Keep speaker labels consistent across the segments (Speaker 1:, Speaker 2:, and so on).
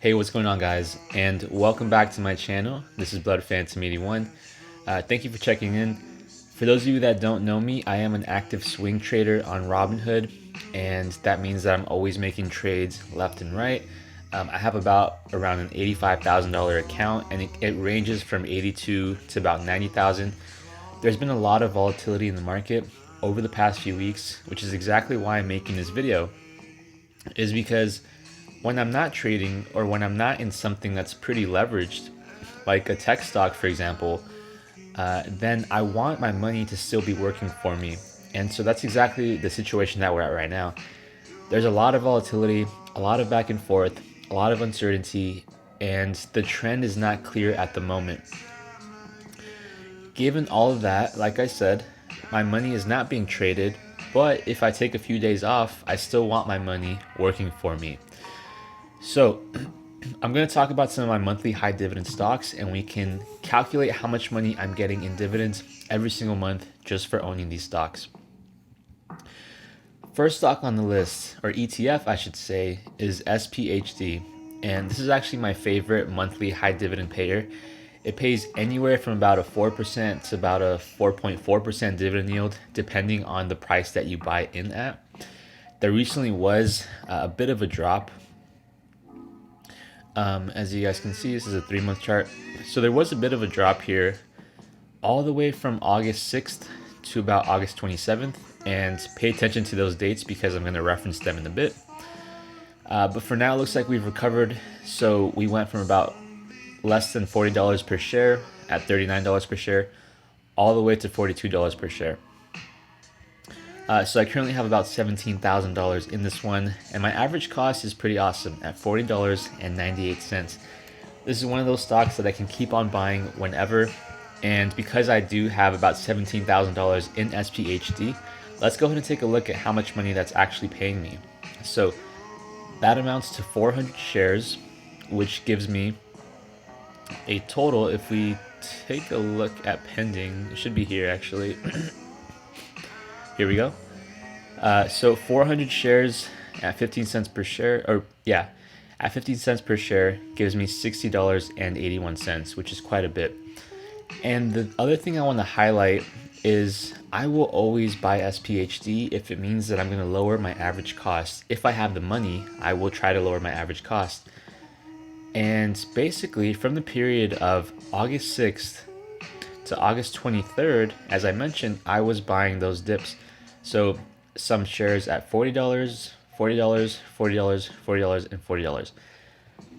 Speaker 1: Hey, what's going on, guys? And welcome back to my channel. This is Blood Phantom 81. Thank you for checking in. For those of you that don't know me, I am an active swing trader on Robinhood, and that means that I'm always making trades left and right. I have about around an $85,000 account, and it ranges from 82 to about 90,000. There's been a lot of volatility in the market over the past few weeks, which is exactly why I'm making this video, is because when I'm not trading or when I'm not in something that's pretty leveraged, like a tech stock, for example, then I want my money to still be working for me. And so that's exactly the situation that we're at right now. There's a lot of volatility, a lot of back and forth, a lot of uncertainty, and the trend is not clear at the moment. Given all of that, like I said, my money is not being traded, but if I take a few days off, I still want my money working for me. So I'm going to talk about some of my monthly high dividend stocks, and we can calculate how much money I'm getting in dividends every single month just for owning these stocks. First stock on the list, or ETF I should say, is SPHD. And this is actually my favorite monthly high dividend payer. It pays anywhere from about a 4% to about a 4.4% dividend yield, depending on the price that you buy in at. There recently was a bit of a drop. As you guys can see, this is a 3-month chart. So there was a bit of a drop here all the way from August 6th to about August 27th. And pay attention to those dates because I'm going to reference them in a bit. But for now, it looks like we've recovered. So we went from about less than $40 per share at $39 per share, all the way to $42 per share. So I currently have about $17,000 in this one, and my average cost is pretty awesome at $40.98. This is one of those stocks that I can keep on buying whenever, and because I do have about $17,000 in SPHD, let's go ahead and take a look at how much money that's actually paying me. So that amounts to 400 shares, which gives me a total, if we take a look at pending, it should be here actually. Here we go. So 400 shares at 15 cents per share, or yeah, at 15 cents per share gives me $60.81, which is quite a bit. And the other thing I want to highlight is I will always buy SPHD if it means that I'm going to lower my average cost. If I have the money, I will try to lower my average cost. And basically, from the period of August 6th to August 23rd, as I mentioned, I was buying those dips. So some shares at $40, $40, $40, $40, and $40.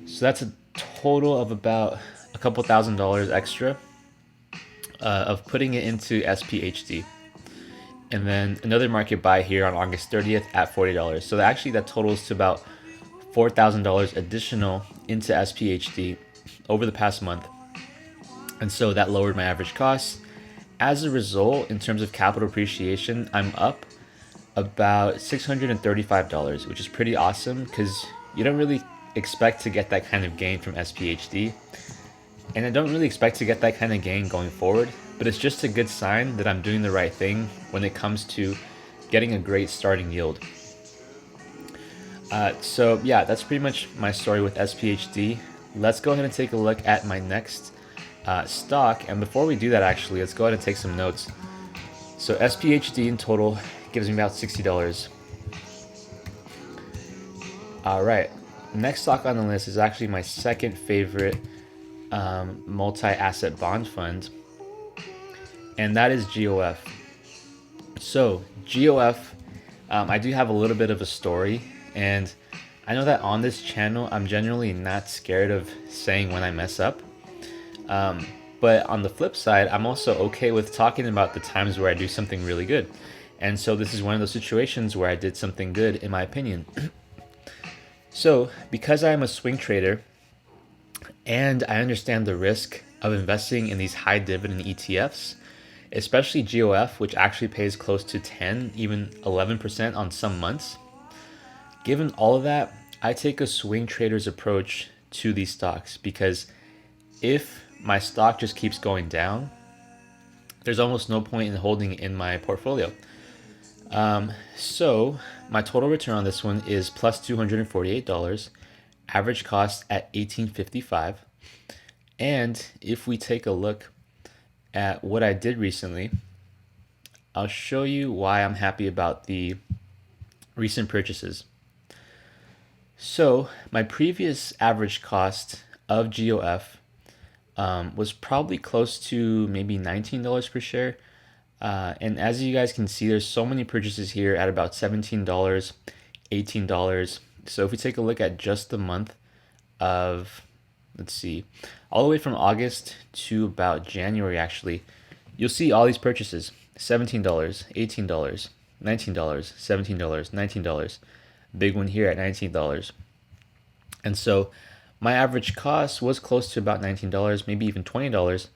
Speaker 1: So that's a total of about a couple $1,000s extra of putting it into SPHD. And then another market buy here on August 30th at $40. So actually that totals to about $4,000 additional into SPHD over the past month. And so that lowered my average cost. As a result, in terms of capital appreciation, I'm up about $635, which is pretty awesome because you don't really expect to get that kind of gain from SPHD. And I don't really expect to get that kind of gain going forward, but it's just a good sign that I'm doing the right thing when it comes to getting a great starting yield. So yeah, that's pretty much my story with SPHD. Let's go ahead and take a look at my next stock. And before we do that, actually, let's go ahead and take some notes. So SPHD in total gives me about $60. All right, next stock on the list is actually my second favorite multi-asset bond fund, and that is GOF. So GOF, I do have a little bit of a story, and I know that on this channel I'm generally not scared of saying when I mess up, but on the flip side, I'm also okay with talking about the times where I do something really good. And so this is one of those situations where I did something good in my opinion. So because I am a swing trader and I understand the risk of investing in these high dividend ETFs, especially GOF, which actually pays close to 10, even 11% on some months. Given all of that, I take a swing trader's approach to these stocks because if my stock just keeps going down, there's almost no point in holding it in my portfolio. So my total return on this one is plus $248. average cost at 18.55. And if we take a look at what I did recently, I'll show you why I'm happy about the recent purchases. So my previous average cost of GOF was probably close to maybe $19 per share. And as you guys can see, there's so many purchases here at about $17, $18. So if we take a look at just the month of, let's see, all the way from August to about January, actually, you'll see all these purchases: $17, $18, $19, $17, $19. Big one here at $19. And so my average cost was close to about $19, maybe even $20.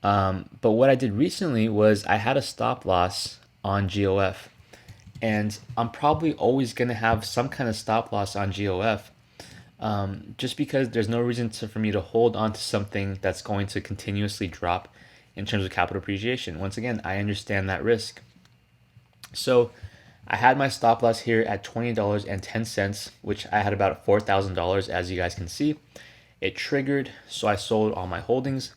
Speaker 1: But what I did recently was I had a stop loss on GOF. And I'm probably always going to have some kind of stop loss on GOF, just because there's no reason for me to hold on to something that's going to continuously drop in terms of capital appreciation. Once again, I understand that risk. So I had my stop loss here at $20.10, which I had about $4,000, as you guys can see. It triggered, so I sold all my holdings.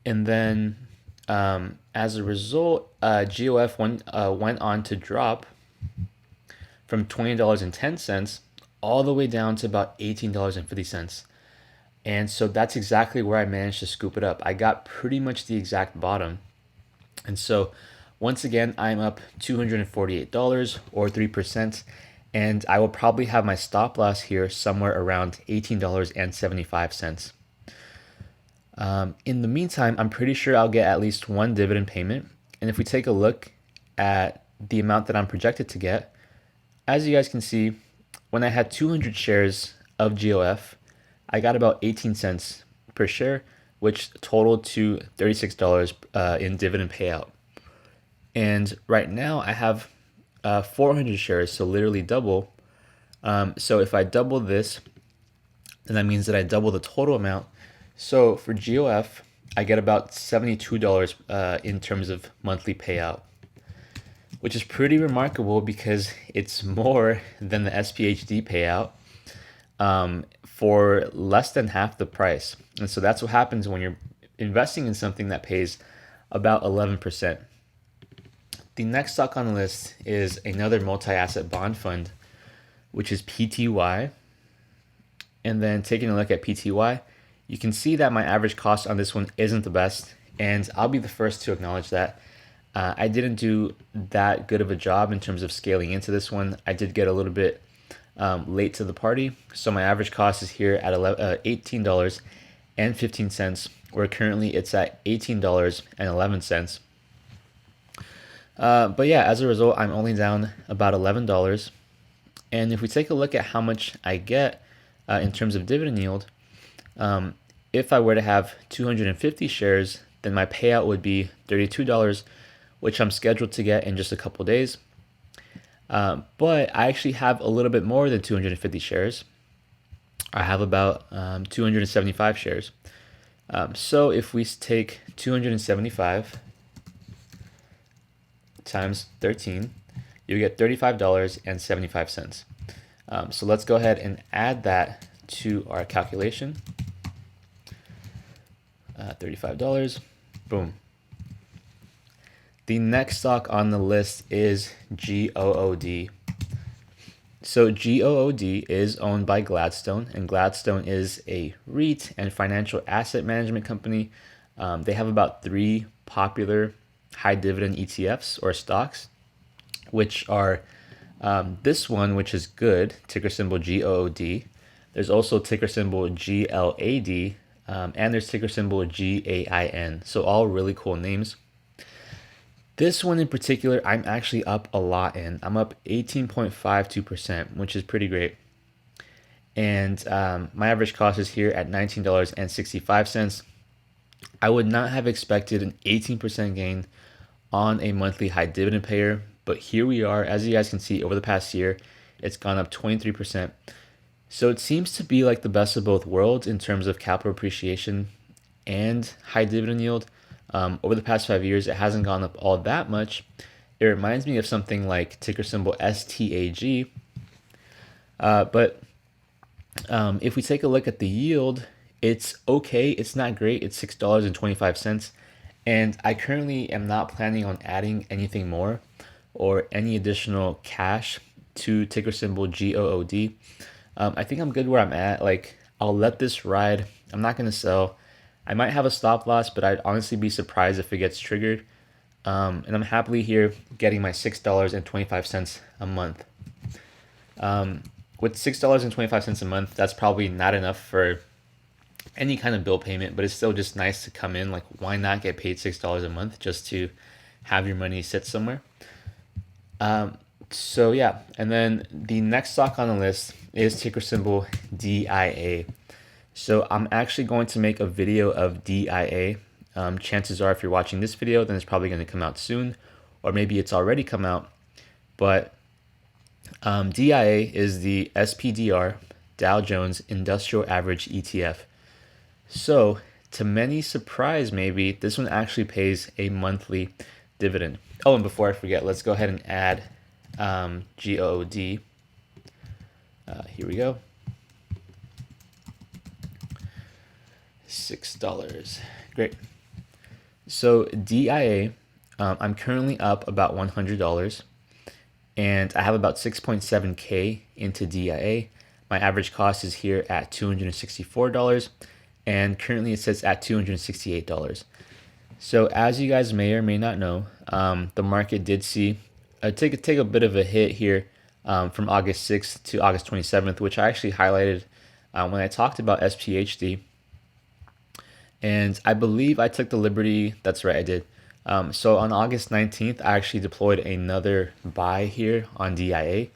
Speaker 1: And then as a result, GOF went on to drop from $20.10 all the way down to about $18.50. And so that's exactly where I managed to scoop it up. I got pretty much the exact bottom. And so once again, I'm up $248 or 3%. And I will probably have my stop loss here somewhere around $18.75. In the meantime, I'm pretty sure I'll get at least one dividend payment. And if we take a look at the amount that I'm projected to get, as you guys can see, when I had 200 shares of GOF, I got about 18 cents per share, which totaled to $36 in dividend payout. And right now I have 400 shares, so literally double. So if I double this, then that means that I double the total amount. So for GOF, I get about $72 in terms of monthly payout, which is pretty remarkable because it's more than the SPHD payout for less than half the price. And so that's what happens when you're investing in something that pays about 11%. The next stock on the list is another multi-asset bond fund, which is PTY. And then taking a look at PTY, you can see that my average cost on this one isn't the best, and I'll be the first to acknowledge that. I didn't do that good of a job in terms of scaling into this one. I did get a little bit late to the party, so my average cost is here at $18.15, where currently it's at $18.11. But yeah, as a result, I'm only down about $11. And if we take a look at how much I get in terms of dividend yield, if I were to have 250 shares, then my payout would be $32, which I'm scheduled to get in just a couple days. But I actually have a little bit more than 250 shares. I have about 275 shares. So if we take 275 times 13, you get $35.75. So let's go ahead and add that to our calculation. $35, boom. The next stock on the list is GOOD. So GOOD is owned by Gladstone, and Gladstone is a REIT and financial asset management company. They have about 3 popular high dividend ETFs or stocks, which are this one, which is good, ticker symbol GOOD. There's also ticker symbol GLAD, and there's ticker symbol GAIN. So all really cool names. This one in particular, I'm actually up a lot in. I'm up 18.52%, which is pretty great. And my average cost is here at $19.65. I would not have expected an 18% gain on a monthly high dividend payer, but here we are. As you guys can see, over the past year, it's gone up 23%. So it seems to be like the best of both worlds in terms of capital appreciation and high dividend yield. Over the past 5 years, it hasn't gone up all that much. It reminds me of something like ticker symbol STAG. But If we take a look at the yield, it's okay. It's not great. It's $6.25. And I currently am not planning on adding anything more or any additional cash to ticker symbol GOOD. I think I'm good where I'm at. Like, I'll let this ride. I'm not going to sell. I might have a stop loss, but I'd honestly be surprised if it gets triggered. And I'm happily here getting my $6.25 a month. With $6.25 a month, that's probably not enough for any kind of bill payment, but it's still just nice to come in. Like, why not get paid $6 a month just to have your money sit somewhere? So yeah, and then the next stock on the list is ticker symbol DIA. So I'm actually going to make a video of DIA. Chances are, if you're watching this video, then it's probably going to come out soon, or maybe it's already come out. But DIA is the SPDR Dow Jones Industrial Average ETF. So, to many surprise, maybe this one actually pays a monthly dividend. Oh, and before I forget, let's go ahead and add GOOD. Here we go. $6. Great. So DIA, I'm currently up about $100, and I have about 6.7K into DIA. My average cost is here at $264, and currently it sits at $268. So as you guys may or may not know, the market did see take a bit of a hit here from August 6th to August 27th, which I actually highlighted when I talked about SPHD. And I believe I took the liberty, that's right, I did. So on August 19th, I actually deployed another buy here on DIA,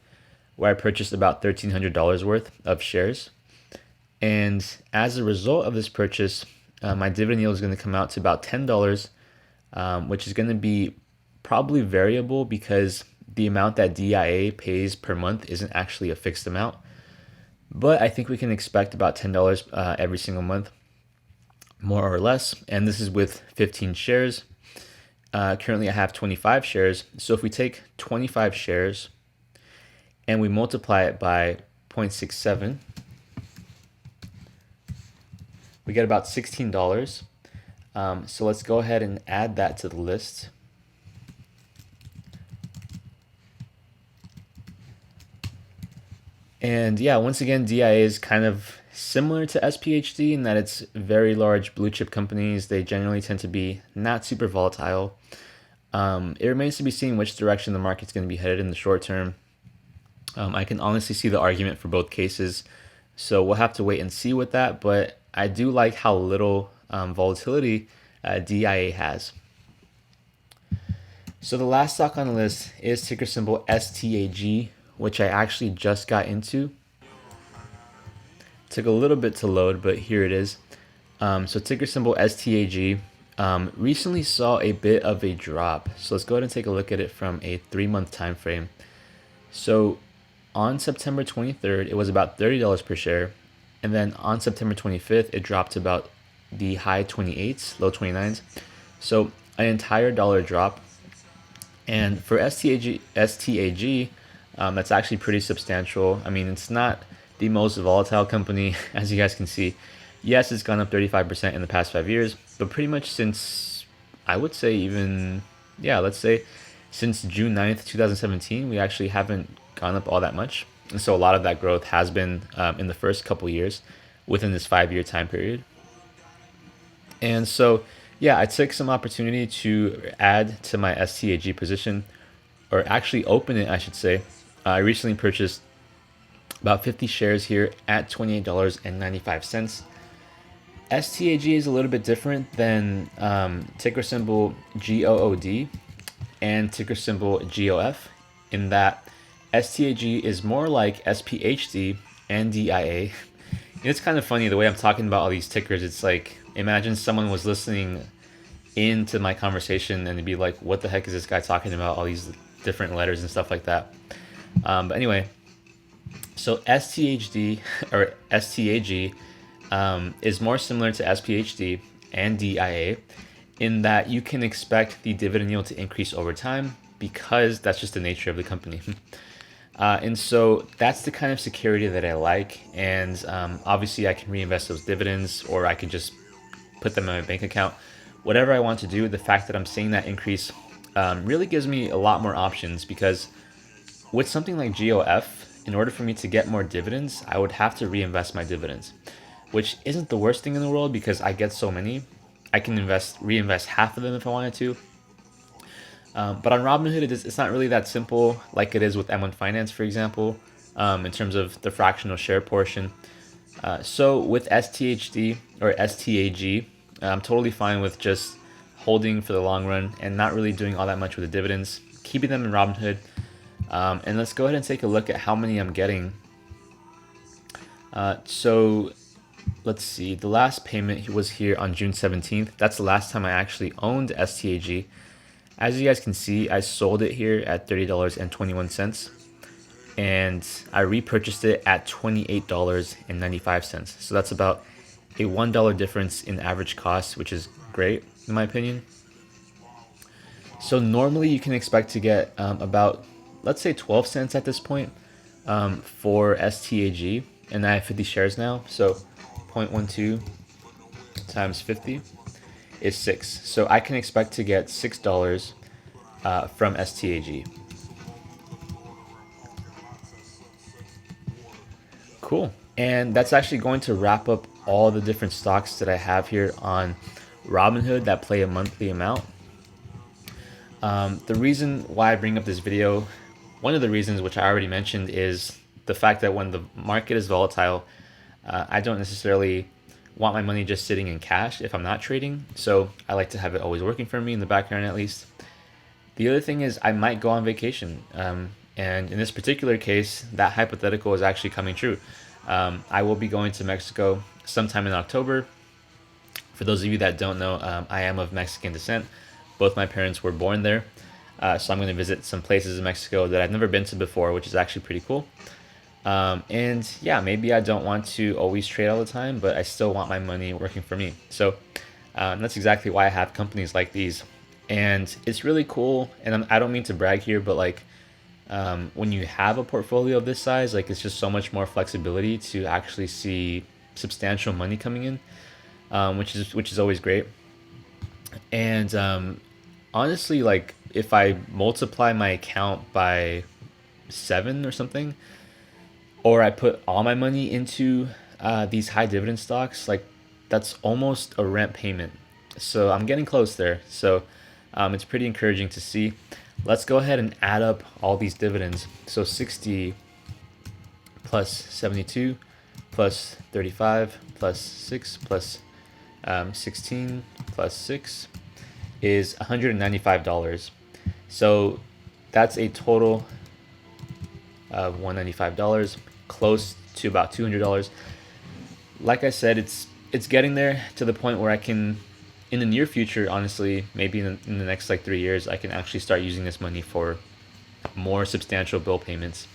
Speaker 1: where I purchased about $1,300 worth of shares. And as a result of this purchase, my dividend yield is going to come out to about $10, which is going to be probably variable because the amount that DIA pays per month isn't actually a fixed amount. But I think we can expect about $10 every single month, more or less. And this is with 15 shares. Currently, I have 25 shares. So if we take 25 shares and we multiply it by 0.67, we get about $16. So let's go ahead and add that to the list. And yeah, once again, DIA is kind of similar to SPHD in that it's very large blue chip companies. They generally tend to be not super volatile. It remains to be seen which direction the market's going to be headed in the short term. I can honestly see the argument for both cases. So we'll have to wait and see with that. But I do like how little volatility DIA has. So the last stock on the list is ticker symbol STAG, which I actually just got into. Took a little bit to load, but here it is. So ticker symbol STAG recently saw a bit of a drop. So let's go ahead and take a look at it from a 3-month time frame. So on September 23rd, it was about $30 per share. And then on September 25th, it dropped to about the high 28s, low 29s. So an entire dollar drop. And for STAG, that's actually pretty substantial. I mean, it's not the most volatile company, as you guys can see. Yes, it's gone up 35% in the past 5 years, but pretty much since, I would say even, yeah, let's say since June 9th, 2017, we actually haven't gone up all that much. And so a lot of that growth has been in the first couple years within this 5-year time period. And so, yeah, I took some opportunity to add to my STAG position, or actually open it, I should say. I recently purchased about 50 shares here at $28.95. STAG is a little bit different than ticker symbol GOOD and ticker symbol GOF in that STAG is more like SPHD and DIA. It's kind of funny the way I'm talking about all these tickers. It's like, imagine someone was listening into my conversation and they'd be like, what the heck is this guy talking about, all these different letters and stuff like that. But anyway, so STHD or STAG is more similar to SPHD and DIA in that you can expect the dividend yield to increase over time because that's just the nature of the company. And so that's the kind of security that I like. And obviously, I can reinvest those dividends, or I could just put them in my bank account. Whatever I want to do, the fact that I'm seeing that increase really gives me a lot more options, because with something like GOF, in order for me to get more dividends, I would have to reinvest my dividends, which isn't the worst thing in the world because I get so many. I can reinvest half of them if I wanted to. But on Robinhood, it's not really that simple like it is with M1 Finance, for example, in terms of the fractional share portion. So with STHD or STAG, I'm totally fine with just holding for the long run and not really doing all that much with the dividends, keeping them in Robinhood. And let's go ahead and take a look at how many I'm getting. So let's see, the last payment was here on June 17th. That's the last time I actually owned STAG. As you guys can see, I sold it here at $30.21, and I repurchased it at $28.95. So that's about a $1 difference in average cost, which is great in my opinion. So normally you can expect to get about, let's say, 12 cents at this point for STAG, and I have 50 shares now. So 0.12 times 50 is 6. So I can expect to get $6 from STAG. Cool. And that's actually going to wrap up all the different stocks that I have here on Robinhood that play a monthly amount. The reason why I bring up this video, one of the reasons which I already mentioned, is the fact that when the market is volatile, I don't necessarily want my money just sitting in cash if I'm not trading. So I like to have it always working for me in the background at least. The other thing is I might go on vacation. And in this particular case, that hypothetical is actually coming true. I will be going to Mexico sometime in October. For those of you that don't know, I am of Mexican descent. Both my parents were born there. So I'm going to visit some places in Mexico that I've never been to before, which is actually pretty cool. And yeah, maybe I don't want to always trade all the time, but I still want my money working for me. So that's exactly why I have companies like these. And it's really cool. And I don't mean to brag here, but like when you have a portfolio of this size, like it's just so much more flexibility to actually see substantial money coming in, which is always great. And honestly, like if I multiply my account by 7 or something, or I put all my money into these high dividend stocks, like that's almost a rent payment. So I'm getting close there. So it's pretty encouraging to see. Let's go ahead and add up all these dividends. So 60 plus 72 plus 35 plus 6 plus 16 plus 6 is $195. So that's a total of $195, close to about $200. Like I said, it's getting there to the point where I can, in the near future, honestly, maybe in the next like 3 years, I can actually start using this money for more substantial bill payments.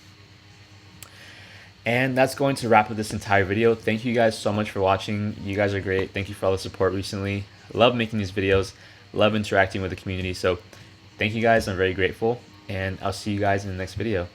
Speaker 1: And that's going to wrap up this entire video. Thank you guys so much for watching. You guys are great. Thank you for all the support recently. Love making these videos. Love interacting with the community. So thank you guys. I'm very grateful. And I'll see you guys in the next video.